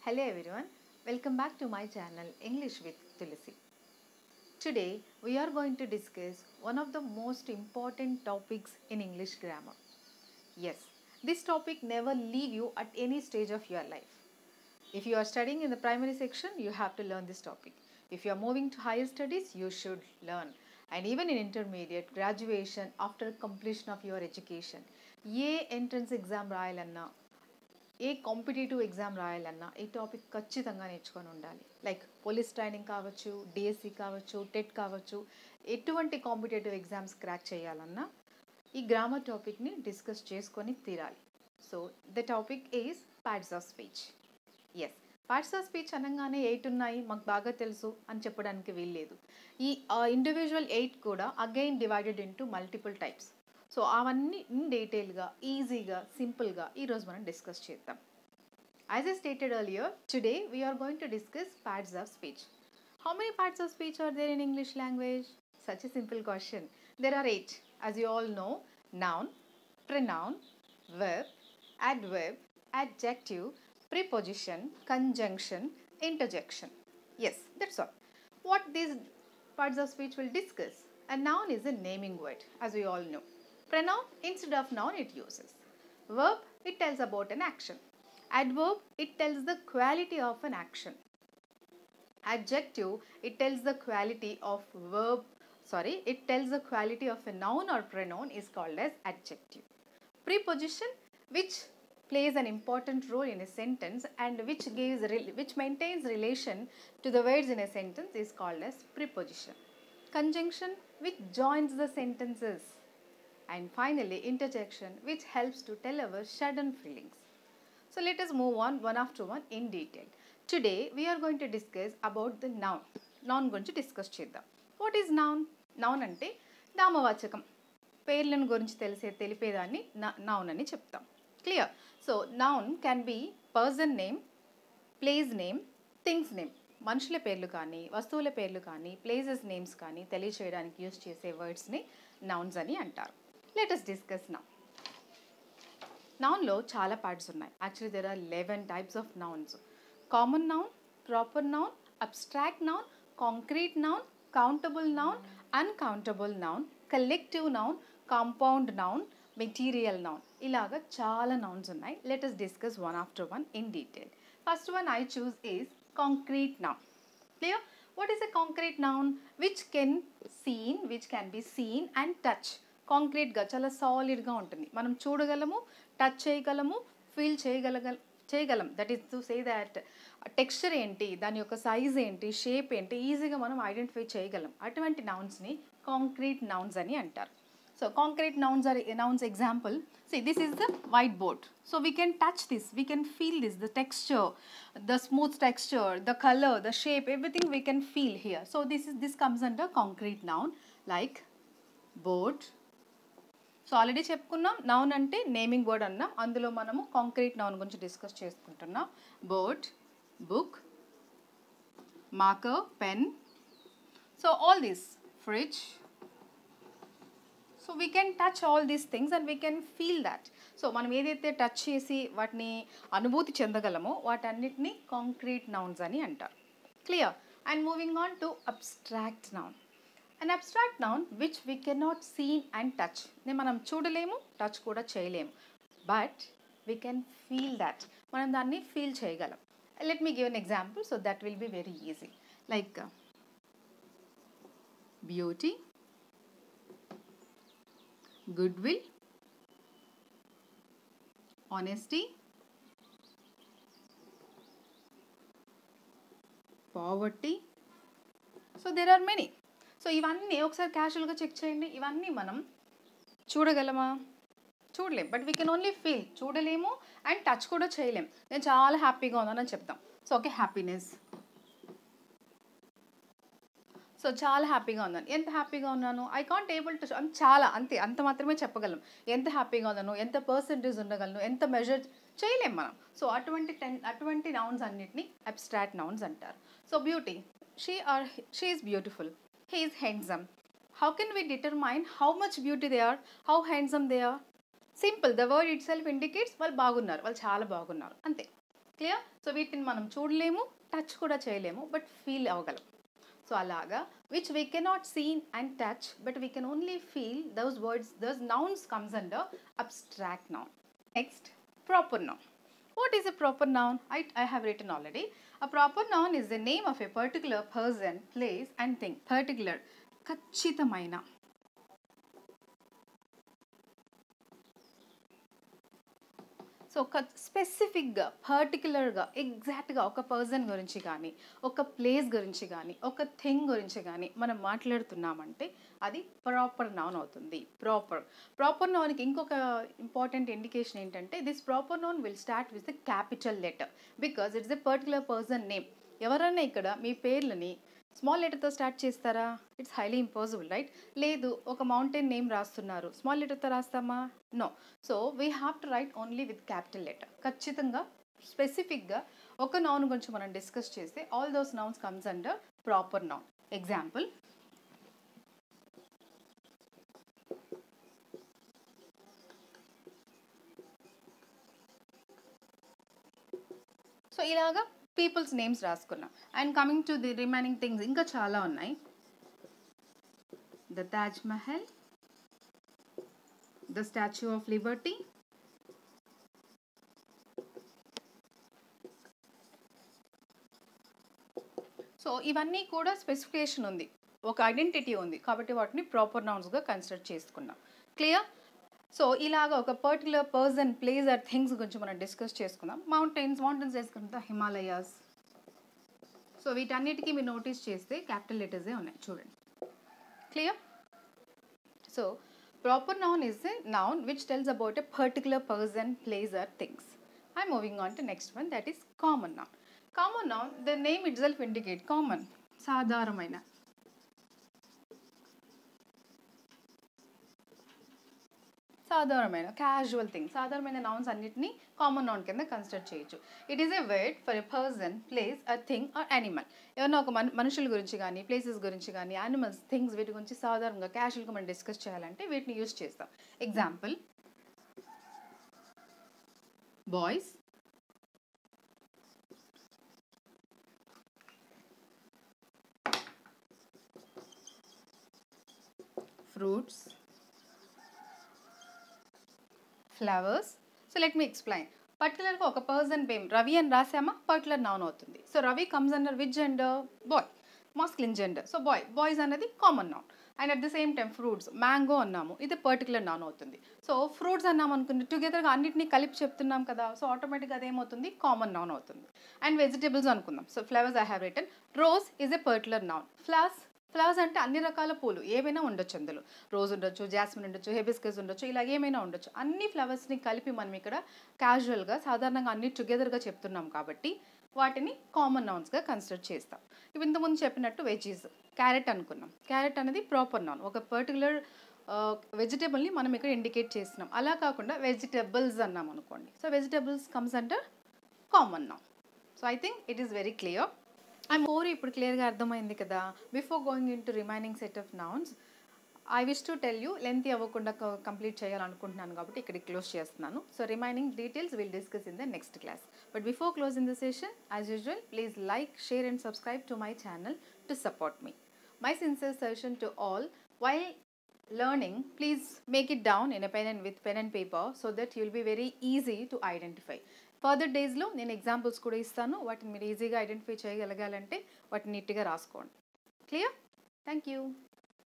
Hello everyone, welcome back to my channel English with Tulasi. Today we are going to discuss one of the most important topics in English grammar. Yes, this topic never leave you at any stage of your life. If you are studying in the primary section, you have to learn this topic. If you are moving to higher studies, you should learn. And even in intermediate, graduation, after completion of your education, ఏ entrance exam రాయాలన్నా ఏ competitive exam రాయాలన్నా ఈ topic ఖచ్చితంగా నేర్చుకొని ఉండాలి. Like police training కావచ్చు, DSC కావచ్చు, టెట్ కావచ్చు, ఎటువంటి కాంపిటేటివ్ ఎగ్జామ్స్ క్రాక్ చేయాలన్నా ఈ గ్రామర్ టాపిక్ని డిస్కస్ చేసుకొని తీరాలి. So the topic is parts of speech. Yes, parts of speech అనగానే 8 ఉన్నాయి, మాకు బాగా తెలుసు అని చెప్పడానికి వీల్లేదు. ఈ ఇండివిజువల్ 8 కూడా again divided into multiple types. So అవన్నీ ఇన్ డీటెయిల్గా, ఈజీగా, సింపుల్గా ఈరోజు మనం డిస్కస్ చేద్దాం. As I stated earlier, today we are going to discuss parts of speech. How many parts of speech are there in English language? Such a simple question. There are 8. As you all know, noun, pronoun, verb, adverb, adjective, preposition, conjunction, interjection. Yes, that's all. What these parts of speech will discuss? A noun is a naming word, as we all know. Pronoun, instead of noun, it uses. Verb, it tells about an action. Adverb, it tells the quality of an action. Adjective, it tells the quality of it tells the quality of a noun or pronoun is called as adjective. Preposition, which plays an important role in a sentence and which maintains relation to the words in a sentence, is called as preposition. Conjunction, which joins the sentences. And finally, interjection, which helps to tell our sudden feelings. So let us move on one after one in detail. Today we are going to discuss about the noun. Noun గురించి discuss చేద్దాం. What is noun? Noun అంటే నామవాచకం, పేర్లను గురించి తెలిపేదాన్ని noun అని చెప్తాం. Clear? So noun can be person name, place name, things name. మనుషుల పేర్లు కానీ, వస్తువుల పేర్లు కానీ, ప్లేసెస్ నేమ్స్ కానీ తెలియచేయడానికి యూజ్ చేసే వర్డ్స్ని నౌన్స్ అని అంటారు. Let us discuss noun. నౌన్లో చాలా పార్ట్స్ ఉన్నాయి. Actually there are 11 types of nouns. Common noun, proper noun, abstract noun, concrete noun, countable noun, uncountable noun, collective noun, compound noun, material noun. ఇలాగా చాలా nouns ఉన్నాయి. Let us discuss one after one in detail. First one I choose is concrete noun. Clear? What is a concrete noun? Which can be seen and touch. Concrete గా చాలా solid గా ఉంటుంది. మనం చూడగలము, touch చేయగలము, feel చేయగలం. That is to say that texture ఏంటి, దాని యొక్క సైజ్ ఏంటి, షేప్ ఏంటి, ఈజీగా మనం ఐడెంటిఫై చేయగలం. అటువంటి నౌన్స్ని కాంక్రీట్ నౌన్స్ అని అంటారు. So concrete nouns are nouns example. See, this is the whiteboard. So we can touch this, we can feel this, the texture, the smooth texture, the color, the shape, everything we can feel here. So this comes under concrete noun, like board. So already చెప్పుకున్నాం, noun అంటే naming word అన్నాం. అందులో మనము concrete noun గురించి discuss చేసుకుంటున్నాం. Board, book, marker, pen. So all this, fridge. So we can touch all these things and we can feel that. So మనం ఏదైతే touch చేసి వాటిని అనుభూతి చెందగలమో వాటన్నిటిని కాంక్రీట్ నౌన్స్ అని అంటారు. Clear? And moving on to abstract noun. And abstract noun which we can not seen and touch. మనం చూడలేము, టచ్ కూడా చేయలేము, but we can feel that. మనం దాన్ని ఫీల్ చేయగలం. Let me give an example so that will be very easy. Like beauty, goodwill, honesty, poverty. So there are many. So ఇవన్నీ ఒకసారి క్యాజువల్గా చెక్ చేయండి. ఇవన్నీ మనం చూడగలమా? చూడలేం, but we can only feel. చూడలేము అండ్ టచ్ కూడా చేయలేం. నేను చాలా హ్యాపీగా ఉన్నానని చెప్తాం. So okay, happiness. సో చాలా హ్యాపీగా ఉన్నాను. ఎంత హ్యాపీగా ఉన్నాను? ఐ కాంట్ ఏబుల్ టు, చాలా, అంత మాత్రమే చెప్పగలం. ఎంత హ్యాపీగా ఉన్నాను, ఎంత పర్సెంటేజ్ ఉండగలను, ఎంత మెజర్ చేయలేం మనం. సో అటువంటి నౌన్స్ అన్నిటిని అబ్స్ట్రాక్ట్ నౌన్స్ అంటారు. So beauty, she is beautiful, he is handsome. How can we determine how much beauty they are, how handsome they are? Simple, the word itself indicates వాళ్ళు బాగున్నారు, వాళ్ళు చాలా బాగున్నారు, అంతే. Clear? So వీటిని మనం చూడలేము, టచ్ కూడా చేయలేము, బట్ ఫీల్ అవ్వగలం. సో అలాగా which we cannot see and touch but we can only feel, those words, those nouns comes under abstract noun. Next, proper noun. What is a proper noun? I have written already. A proper noun is the name of a particular person, place and thing. Particular, ఖచ్చితమైన. So ఒక స్పెసిఫిక్గా, పర్టికులర్గా, ఎగ్జాక్ట్గా ఒక person గురించి కానీ, ఒక place గురించి కానీ, ఒక థింగ్ గురించి కానీ మనం మాట్లాడుతున్నామంటే అది ప్రాపర్ నౌన్ అవుతుంది. ప్రాపర్ నౌన్కి ఇంకొక ఇంపార్టెంట్ ఇండికేషన్ ఏంటంటే, this proper noun will start with the capital letter because it's a particular person name. ఎవరైనా ఇక్కడ మీ పేర్లని స్మాల్ లెటర్తో స్టార్ట్ చేస్తారా? It's highly impossible, right? లేదు, ఒక మౌంటైన్ నేమ్ రాస్తున్నారు, స్మాల్ లెటర్తో రాస్తామా? No. So we have to write only with capital letter. ఖచ్చితంగా స్పెసిఫిక్గా ఒక నౌన్ గురించి మనం డిస్కస్ చేస్తే all those nouns comes under proper noun. Example, so ఇలాగా పీపుల్స్ నేమ్స్ రాసుకున్నాం. And coming to the remaining things ఇంకా చాలా ఉన్నాయి. The Taj Mahal, the statue of liberty, so ఇవన్నీ కూడా స్పెసిఫికేషన్ ఉంది, ఒక ఐడెంటిటీ ఉంది, కాబట్టి వాటిని ప్రాపర్ నౌన్స్గా కన్సిడర్ చేసుకున్నాం. క్లియర్? సో ఇలాగా ఒక particular person, place or things గురించి మనం డిస్కస్ చేసుకుందాం. మౌంటైన్స్ చేసుకుంటాం, హిమాలయాస్. సో వీటన్నిటికీ మీరు నోటీస్ చేస్తే క్యాపిటల్ లెటర్సే ఉన్నాయి, చూడండి. Clear? So proper noun is a noun which tells about a particular person, place or things. I'm moving on to next one, that is common noun. Common noun, the name itself indicate common, సాధారణమైన. సాధారణమైన, casual thing. సాధారణమైన nouns అన్నిటిని common noun కింద consider చేయొచ్చు. It is a word for a person, place, a thing or animal. ఏమన్నా ఒక మనుషుల గురించి కానీ, ప్లేసెస్ గురించి కానీ, యానిమల్స్, థింగ్స్, వీటి గురించి సాధారణంగా క్యాజువల్గా మనం డిస్కస్ చేయాలంటే వీటిని యూజ్ చేస్తాం. Example, boys, fruits, flowers. So let me explain. పర్టికులర్గా ఒక పర్సన్ పేమ్ రవి అని రాసామా, పర్టికులర్ నౌన్ అవుతుంది. So Ravi comes under which gender? Boy, masculine gender. So boys అనేది common noun. And at the same time fruits, mango అన్నాము, ఇది particular noun అవుతుంది. So fruits అన్నాము అనుకుంటే టుగెదర్గా అన్నింటినీ కలిపి చెప్తున్నాం కదా, సో ఆటోమేటిక్గా అదేమవుతుంది? కామన్ నౌన్ అవుతుంది. అండ్ వెజిటేబుల్స్ అనుకుందాం. So flowers I have return. Rose is a particular noun. Flowers అంటే అన్ని రకాల పూలు ఏమైనా ఉండొచ్చు, అందులో రోజ్ ఉండొచ్చు, జాస్మిన్ ఉండొచ్చు, హెబిస్కస్ ఉండొచ్చు, ఇలా ఏమైనా ఉండొచ్చు. అన్ని ఫ్లవర్స్ని కలిపి మనం ఇక్కడ క్యాజువల్గా, సాధారణంగా అన్ని టుగెదర్గా చెప్తున్నాం కాబట్టి వాటిని కామన్ నౌన్స్గా కన్సిడర్ చేస్తాం. ఇప్పుడు ఇంతకుముందు చెప్పినట్టు వెజీస్, క్యారెట్ అనుకున్నాం. క్యారెట్ అనేది ప్రాపర్ నౌన్, ఒక పర్టికులర్ వెజిటేబుల్ని మనం ఇక్కడ ఇండికేట్ చేస్తున్నాం. అలా కాకుండా వెజిటేబుల్స్ అన్నాం అనుకోండి, so vegetables comes under common noun. So I think it is very clear. ఇప్పుడు క్లియర్గా అర్థమైంది కదా. Before going in to remaining set of nouns, I wish to tell you, length అవ్వకుండా కంప్లీట్ చేయాలనుకుంటున్నాను కాబట్టి ఇక్కడికి క్లోజ్ చేస్తున్నాను. So remaining details will discuss in the next class. But before closing the session, as usual, please like, share and subscribe to my channel to support me. My sincere suggestion to all, while learning, please make it down in a pen and paper so that you will be very easy to identify. Further డేస్లో నేను examples కూడా ఇస్తాను, వాటిని మీరు ఈజీగా identify చేయగలగాలంటే వాటిని నీట్గా రాసుకోండి. క్లియర్? Thank you.